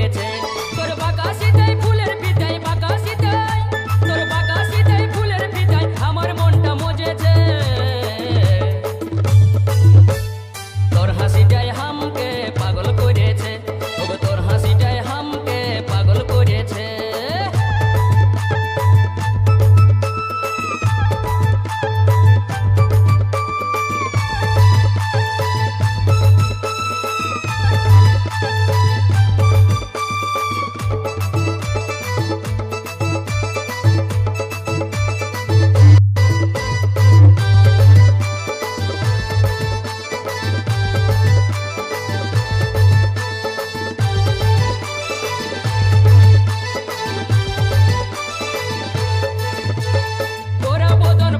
করেছে তোর বাঁকা সিতাই ফুলের ফিতাই বাঁকা সিতাই তোর বাঁকা সিতাই ফুলের ফিতাই আমার মনটা মজেছে তোর হাসিটাই হামকে পাগল করেছে ওগো তোর হাসিটাই হামকে পাগল করেছে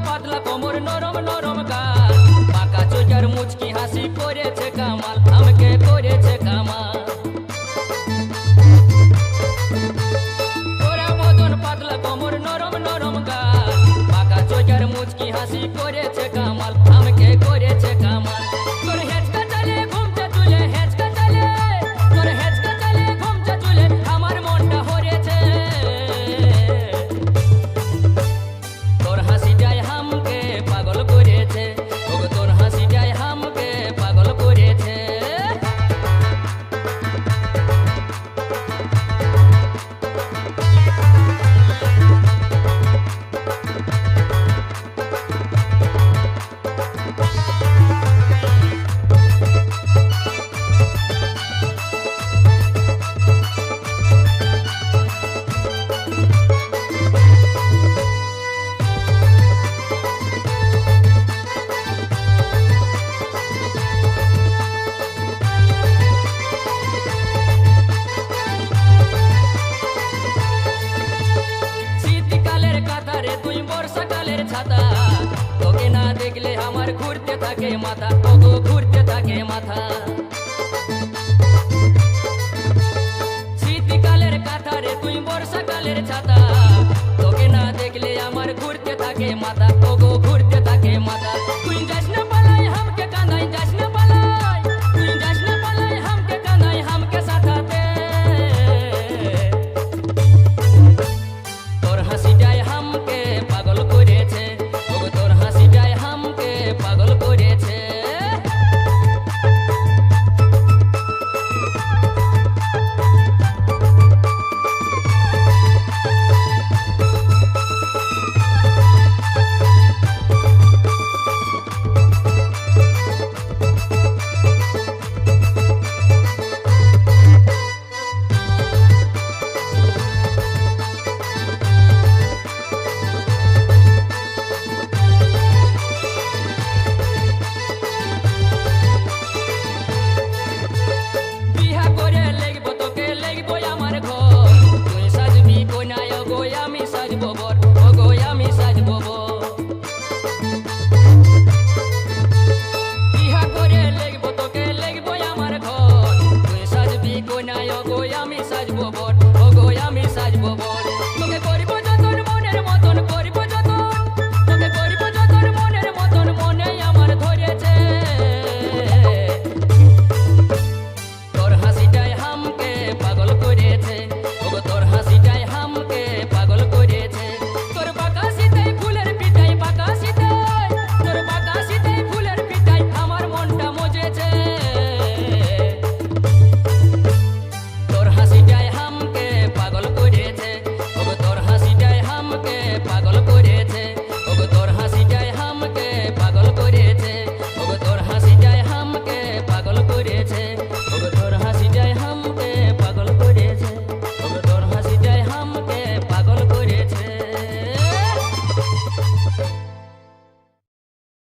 পাতলা কোমর নরম নরম গাল পাকা চোখের মুচকি হাসি করেছে কামাল আমাকে করেছে কামাল তোরা মদন পাতলা কোমর নরম নরম গাল পাকা চোখের মুচকি হাসি করেছে কামাল আমাকে করেছে কামাল তোর হেঁচকা চলে ঘুমটা চলে হেঁচকা চলে তোর হেঁচকা চলে ঘুমটা চলে আমার মনটা হরেছে তোর হাসিটাই হামকে পাগল করেছে ওগো তোর হাসিটাই হামকে পাগল করেছে শীতকালের কাতারে তুই বর্ষাকালের ছাতা তোকে না দেখলে আমার ঘুরতে থাকে মাথা ওগো ঘুরতে থাকে মাথা শীতকালের কাতারে তুই বর্ষাকালের ছাতা তোকে না দেখলে আমার ঘুরতে থাকে মাথা ওগো ঘুরতে থাকে মাথা তুই যাস না পালাই হামকে কাঁদাই যাস না পালাই তুই যাস না পালাই হামকে কাঁদাই হামকে সাথাতে তোর হাসিটাই হামকে পাগল করেছে ওগো তোর হাসিটাই হামকে পাগল করেছে বিহা করে লেগবো তোকে লেগবো আমার ঘর তুই সাজবি কোনায় ওগো আমি সাজবো বর ওগো আমি সাজবো বর বিহা করে লেগবো তোকে লেগবো আমার ঘর তুই সাজবি কোনায় ওগো আমি সাজবো বর ওগো আমি সাজবো বর তোকে করবো যতন মনের মতন করবো